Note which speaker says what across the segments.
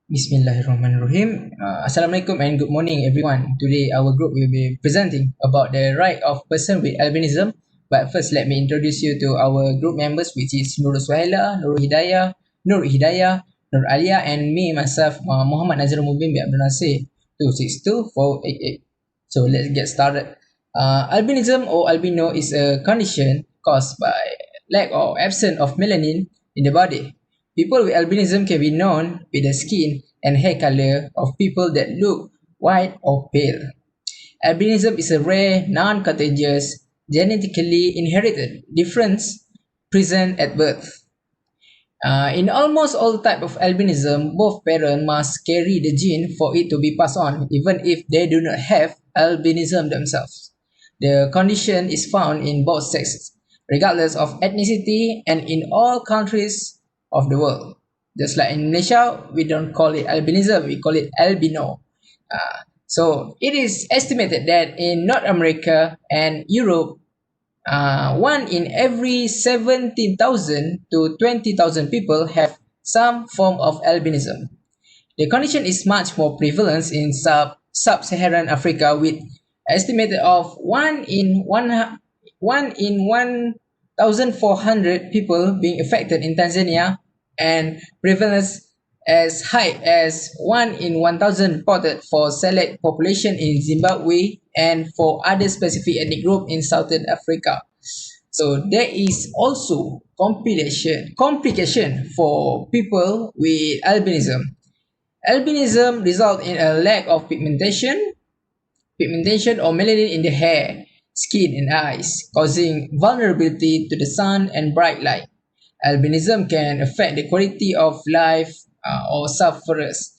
Speaker 1: Bismillahirrahmanirrahim. Assalamualaikum and good morning, everyone. Today, our group will be presenting about the right of person with albinism. But first, let me introduce you to our group members, which is Nur Suhaila, Nur Alia, and me, myself, Muhammad Nazir Mubin bin Abdul Nasir, 262-488. So, let's get started. Albinism or albino is a condition caused by lack or absence of melanin in the body. People with albinism can be known with the skin and hair color of people that look white or pale. Albinism is a rare, non-contagious, genetically inherited difference present at birth. In almost all type of albinism, both parents must carry the gene for it to be passed on, even if they do not have albinism themselves. The condition is found in both sexes, regardless of ethnicity, and in all countries of the world. Just like in Malaysia, we don't call it albinism, we call it albino. So it is estimated that in North America and Europe, one in every 17,000 to 20,000 people have some form of albinism. The condition is much more prevalent in sub-Saharan Africa, with estimated of 1 in 1,400 people being affected in Tanzania, and prevalence as high as 1 in 1,000 reported for select population in Zimbabwe and for other specific ethnic group in Southern Africa. So there is also complication for people with albinism. Albinism results in a lack of pigmentation or melanin in the hair, skin, and eyes, causing vulnerability to the sun and bright light. Albinism can affect the quality of life or sufferers,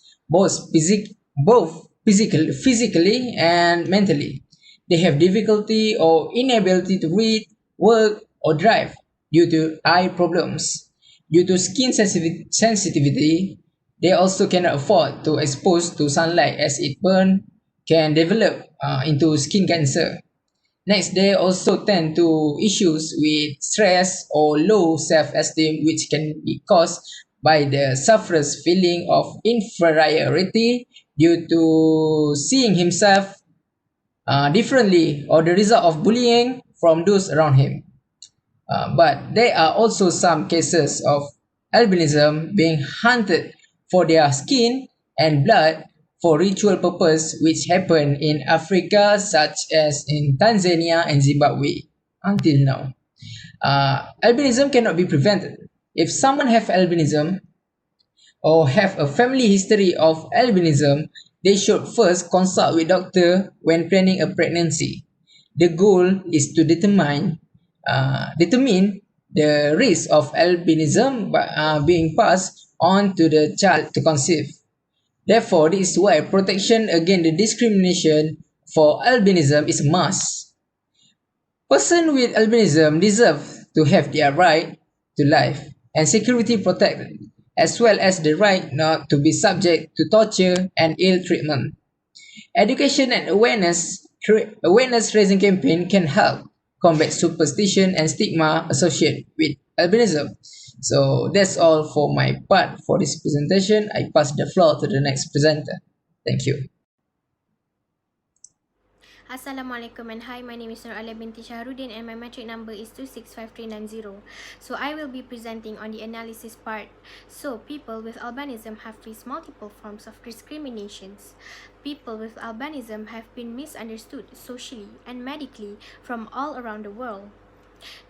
Speaker 1: physically and mentally. They have difficulty or inability to read, work, or drive due to eye problems. Due to skin sensitivity, they also cannot afford to expose to sunlight as it burn can develop into skin cancer. Next, they also tend to issues with stress or low self-esteem, which can be caused by the sufferer's feeling of inferiority due to seeing himself differently or the result of bullying from those around him. But there are also some cases of albinism being hunted for their skin and blood for ritual purpose, which happen in Africa such as in Tanzania and Zimbabwe until now. Albinism cannot be prevented. If someone have albinism or have a family history of albinism, they should first consult with doctor when planning a pregnancy. The goal is to determine the risk of albinism being passed on to the child to conceive. Therefore, this is why protection against the discrimination for albinism is a must. Person with albinism deserve to have their right to life and security protected, as well as the right not to be subject to torture and ill treatment. Education and awareness raising campaign can help combat superstition and stigma associated with albinism. So that's all for my part for this presentation. I pass the floor to the next presenter. Thank you.
Speaker 2: Assalamualaikum and hi, my name is Nur Alia binti Shahrudin and my metric number is 265390. So I will be presenting on the analysis part. So people with albinism have faced multiple forms of discriminations. People with albinism have been misunderstood socially and medically from all around the world.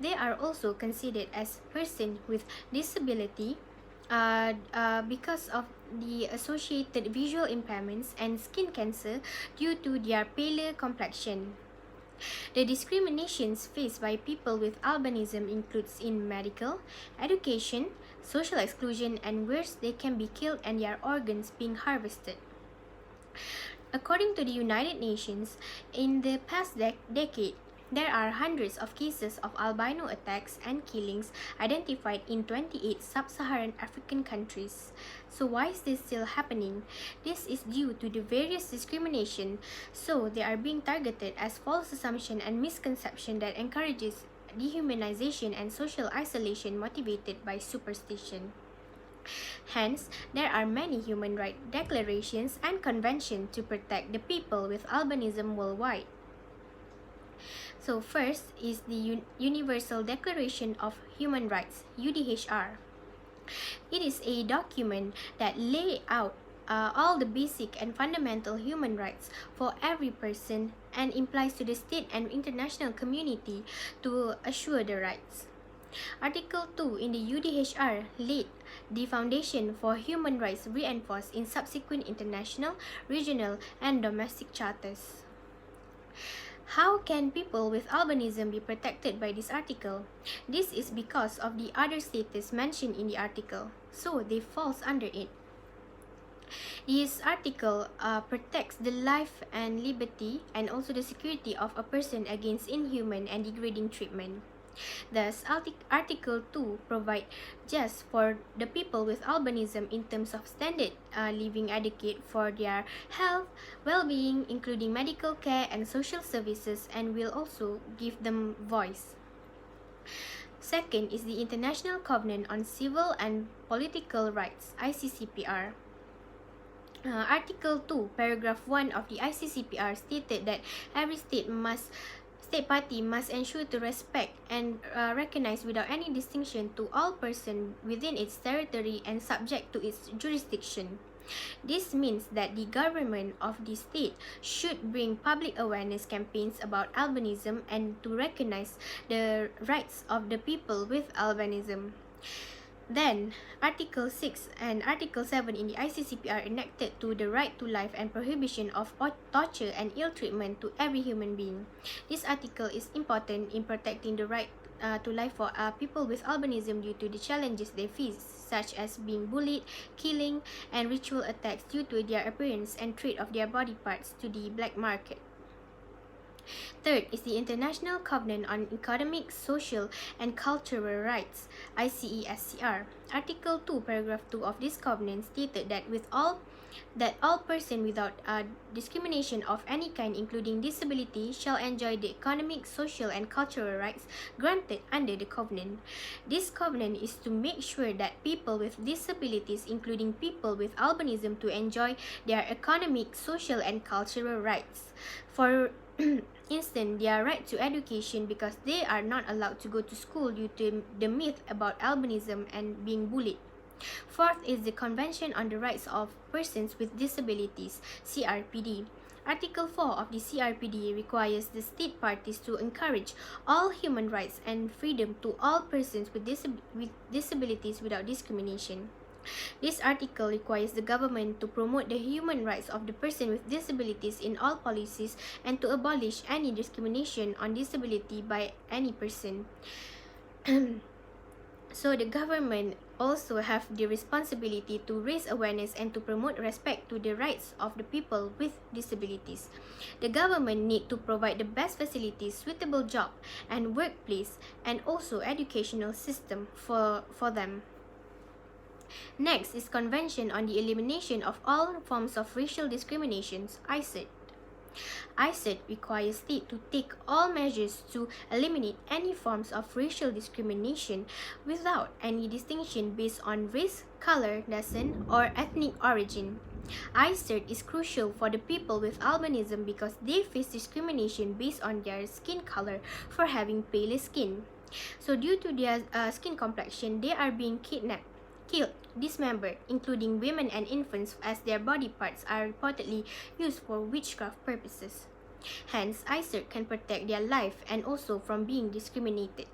Speaker 2: They are also considered as person with disability because of the associated visual impairments and skin cancer due to their paler complexion. The discriminations faced by people with albinism includes in medical, education, social exclusion, and worse, they can be killed and their organs being harvested. According to the United Nations, in the past decade, there are hundreds of cases of albino attacks and killings identified in 28 sub-Saharan African countries. So why is this still happening? This is due to the various discrimination, so they are being targeted as false assumption and misconception that encourages dehumanization and social isolation motivated by superstition. Hence, there are many human rights declarations and conventions to protect the people with albinism worldwide. So first is the Universal Declaration of Human Rights, UDHR. It is a document that lays out all the basic and fundamental human rights for every person and implies to the state and international community to assure the rights. Article 2 in the UDHR laid the foundation for human rights reinforced in subsequent international, regional, and domestic charters. How can people with albinism be protected by this article? This is because of the other status mentioned in the article, so they fall under it. This article protects the life and liberty and also the security of a person against inhuman and degrading treatment. Thus, Article 2 provides just for the people with albinism in terms of standard living adequate for their health, well-being, including medical care and social services, and will also give them voice. Second is the International Covenant on Civil and Political Rights, ICCPR. Article 2, Paragraph 1 of the ICCPR stated that every state party must ensure to respect and recognize without any distinction to all persons within its territory and subject to its jurisdiction. This means that the government of the state should bring public awareness campaigns about albinism and to recognize the rights of the people with albinism. Then, Article 6 and Article 7 in the ICCPR enacted to the right to life and prohibition of torture and ill treatment to every human being. This article is important in protecting the right to life for people with albinism due to the challenges they face, such as being bullied, killing, and ritual attacks due to their appearance and trade of their body parts to the black market. Third is the International Covenant on Economic, Social, and Cultural Rights, ICESCR. Article 2, Paragraph 2 of this covenant stated that all persons without discrimination of any kind, including disability, shall enjoy the economic, social, and cultural rights granted under the covenant. This covenant is to make sure that people with disabilities, including people with albinism, to enjoy their economic, social, and cultural rights. For instance, their right to education because they are not allowed to go to school due to the myth about albinism and being bullied. Fourth is the Convention on the Rights of Persons with Disabilities, CRPD. Article 4 of the CRPD requires the state parties to encourage all human rights and freedom to all persons with disabilities without discrimination. This article requires the government to promote the human rights of the person with disabilities in all policies and to abolish any discrimination on disability by any person. So the government also have the responsibility to raise awareness and to promote respect to the rights of the people with disabilities. The government need to provide the best facilities, suitable job and workplace, and also educational system for them. Next is Convention on the Elimination of All Forms of Racial Discriminations, ICED. ICED requires states to take all measures to eliminate any forms of racial discrimination without any distinction based on race, color, descent, or ethnic origin. ICED is crucial for the people with albinism because they face discrimination based on their skin color for having pale skin. So due to their skin complexion, they are being kidnapped, killed, dismembered, including women and infants, as their body parts are reportedly used for witchcraft purposes. Hence, ICED can protect their life and also from being discriminated.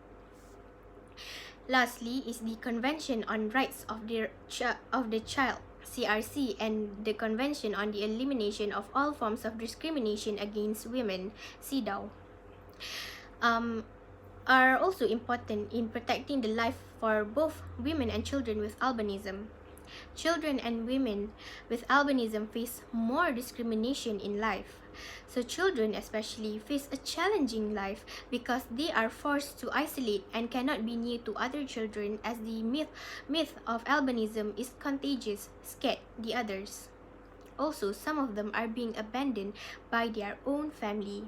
Speaker 2: Lastly is the Convention on Rights of the Child, CRC, and the Convention on the Elimination of All Forms of Discrimination Against Women, CEDAW. Are also important in protecting the life for both women and children with albinism. Children and women with albinism face more discrimination in life. So children especially face a challenging life because they are forced to isolate and cannot be near to other children as the myth of albinism is contagious, scared the others. Also, some of them are being abandoned by their own family.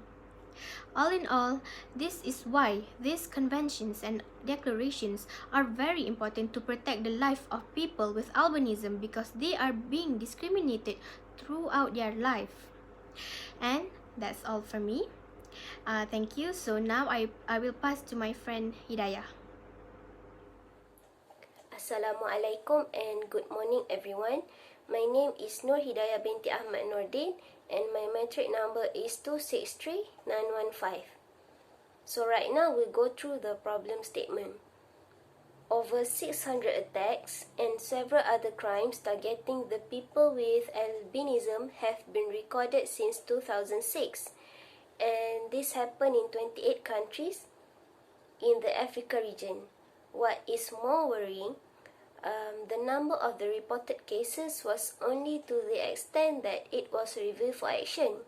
Speaker 2: All in all, this is why these conventions and declarations are very important to protect the life of people with albinism, because they are being discriminated throughout their life. And that's all from me. Thank you. So now I will pass to my friend Hidayah.
Speaker 3: Assalamualaikum and good morning everyone. My name is Nur Hidayah binti Ahmad Nordin and my matric number is 263915. So right now we'll go through the problem statement. Over 600 attacks and several other crimes targeting the people with albinism have been recorded since 2006, and this happened in 28 countries in the Africa region. What is more worrying, the number of the reported cases was only to the extent that it was reviewed for action.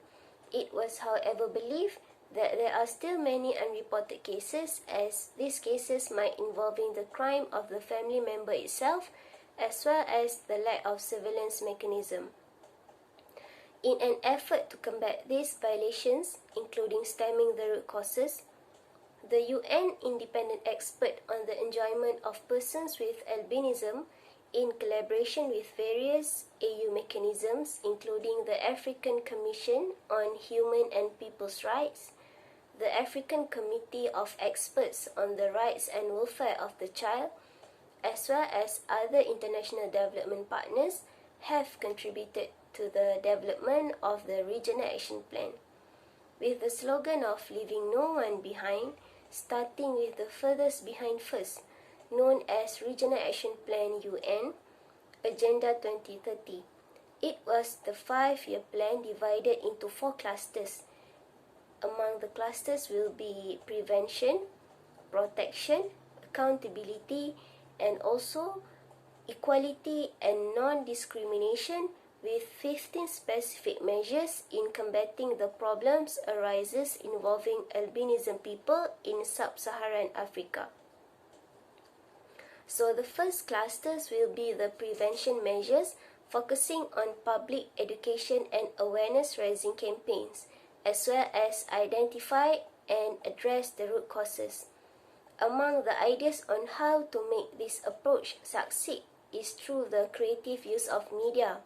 Speaker 3: It was, however, believed that there are still many unreported cases, as these cases might involving the crime of the family member itself, as well as the lack of surveillance mechanism. In an effort to combat these violations, including stemming the root causes, the UN Independent Expert on the Enjoyment of Persons with Albinism, in collaboration with various AU mechanisms, including the African Commission on Human and People's Rights, the African Committee of Experts on the Rights and Welfare of the Child, as well as other international development partners, have contributed to the development of the Regional Action Plan. With the slogan of leaving no one behind, starting with the furthest behind first, known as Regional Action Plan UN, Agenda 2030. It was the 5-year plan divided into 4 clusters. Among the clusters will be prevention, protection, accountability, and also equality and non-discrimination, with 15 specific measures in combating the problems arises involving albinism people in sub-Saharan Africa. So the first clusters will be the prevention measures, focusing on public education and awareness raising campaigns, as well as identify and address the root causes. Among the ideas on how to make this approach succeed is through the creative use of media,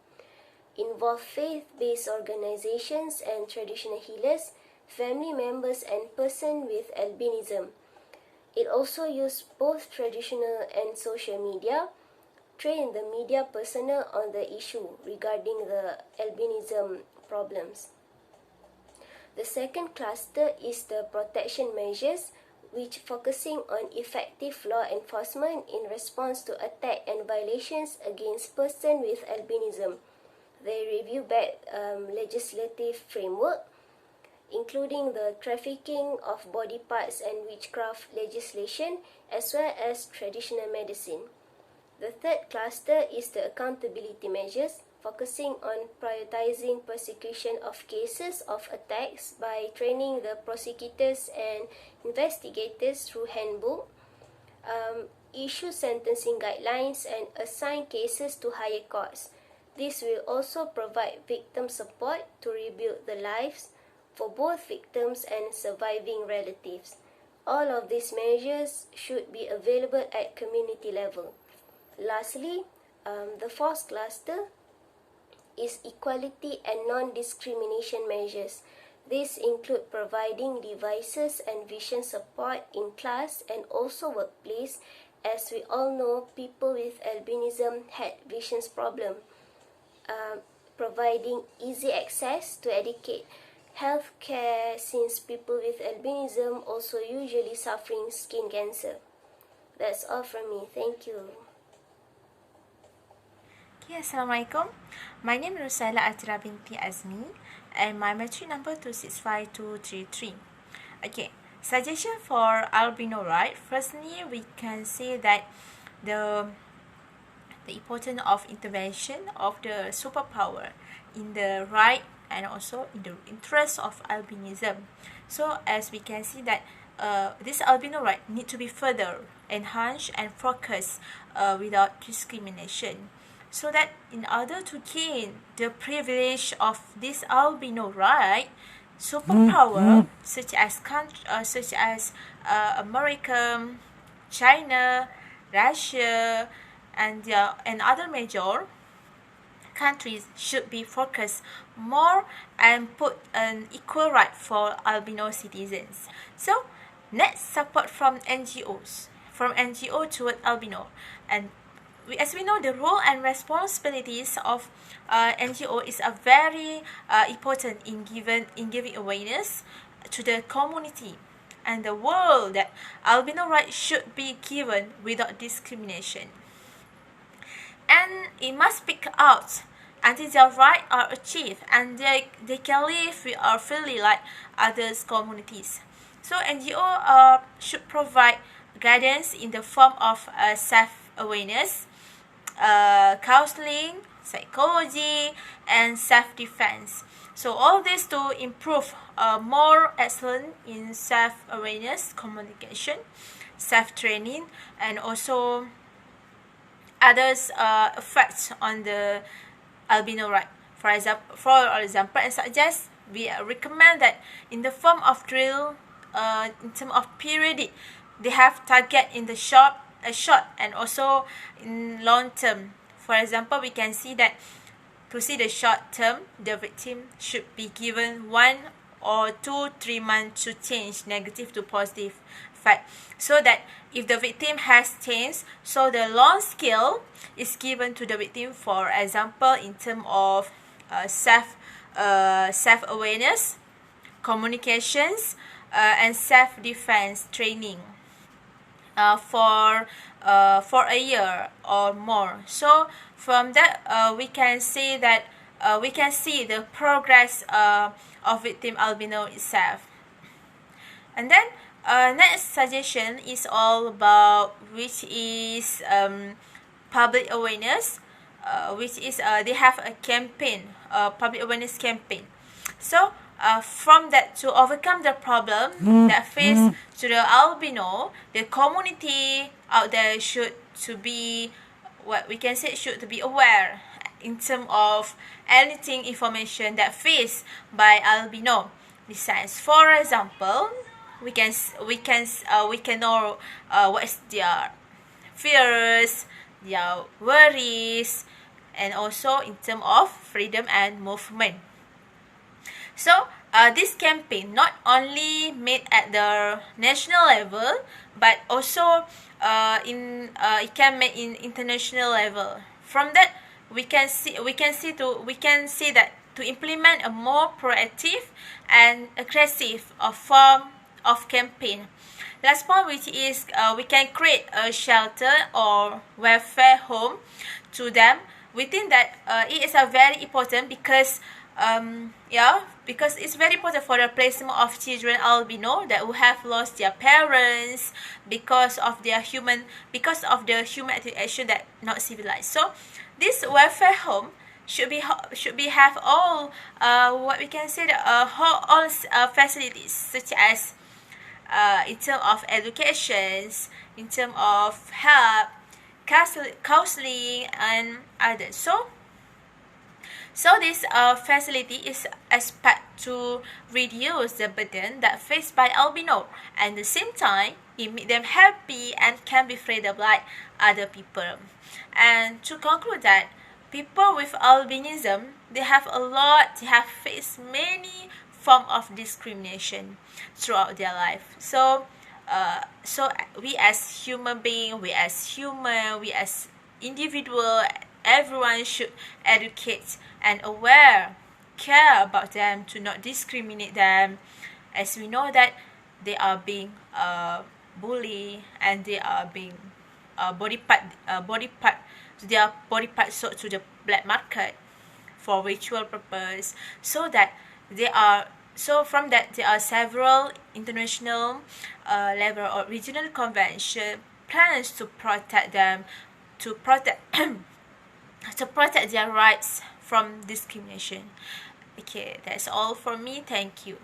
Speaker 3: involve faith-based organizations and traditional healers, family members and persons with albinism. It also used both traditional and social media, train the media personnel on the issue regarding the albinism problems. The second cluster is the protection measures, which focusing on effective law enforcement in response to attack and violations against persons with albinism. They review back legislative framework, including the trafficking of body parts and witchcraft legislation, as well as traditional medicine. The third cluster is the accountability measures, focusing on prioritizing prosecution of cases of attacks by training the prosecutors and investigators through handbook, issue sentencing guidelines, and assign cases to higher courts. This will also provide victim support to rebuild the lives for both victims and surviving relatives. All of these measures should be available at community level. Lastly, the fourth cluster is equality and non-discrimination measures. These include providing devices and vision support in class and also workplace. As we all know, people with albinism had vision problem. Providing easy access to educate healthcare, since people with albinism also usually suffering skin cancer. That's all from me. Thank you.
Speaker 4: Okay, Assalamualaikum. My name is Rusaila Atira binti Azmi and my matric number 265233. Okay, suggestion for albino right. Firstly, we can say that the importance of intervention of the superpower in the right and also in the interest of albinism. So as we can see that this albino right need to be further enhanced and focused without discrimination, so that in order to gain the privilege of this albino right, superpower such as America, China, Russia, and other major countries should be focused more and put an equal right for albino citizens. So, next, support from NGOs, from NGO toward albino, and as we know, the role and responsibilities of NGO is a very important in giving awareness to the community and the world that albino rights should be given without discrimination, and it must speak out until their rights are achieved and they can live freely like others communities. So NGO should provide guidance in the form of self-awareness, counseling, psychology, and self-defense. So all this to improve more excellent in self-awareness, communication, self-training, and also others effects on the albino right. For example, and suggest we recommend that in the form of drill, in terms of periodic, they have target in the short and also in long term. For example, we can see that to see the short term, the victim should be given 1 or 2-3 months to change negative to positive fact, so that if the victim has changed, so the long scale is given to the victim. For example, in terms of self-awareness, communications, and self-defense training for a year or more. So from that, we can see that we can see the progress of victim albino itself. And then next suggestion is all about, which is public awareness, which is they have a campaign, public awareness campaign. So from that, to overcome the problem that face to the albino, the community out there should to be, what we can say, should to be aware in terms of anything information that faced by albino. Besides, for example, we can know what is their fears, their worries, and also in terms of freedom and movement. So this campaign not only made at the national level, but also it can made in international level. From that, we can see that to implement a more proactive and aggressive form of campaign. Last point, which is we can create a shelter or welfare home to them. We think that it is a very important because because it's very important for the placement of children albino that who have lost their parents because of the human interaction that not civilized. So this welfare home should be have all what we can say all facilities, such as in terms of educations, in terms of help, counseling, and others. So this facility is expected to reduce the burden that faced by albino, and at the same time it make them happy and can be freedom like other people. And to conclude that, people with albinism, they have faced many forms of discrimination throughout their life. So we as human being, we as individual, everyone should educate and care about them, to not discriminate them, as we know that they are being bullied and they are being their body part sold to the black market for ritual purpose. From that there are several international level or regional convention plans to protect them, to protect their rights from discrimination. Okay, that's all for me. Thank you.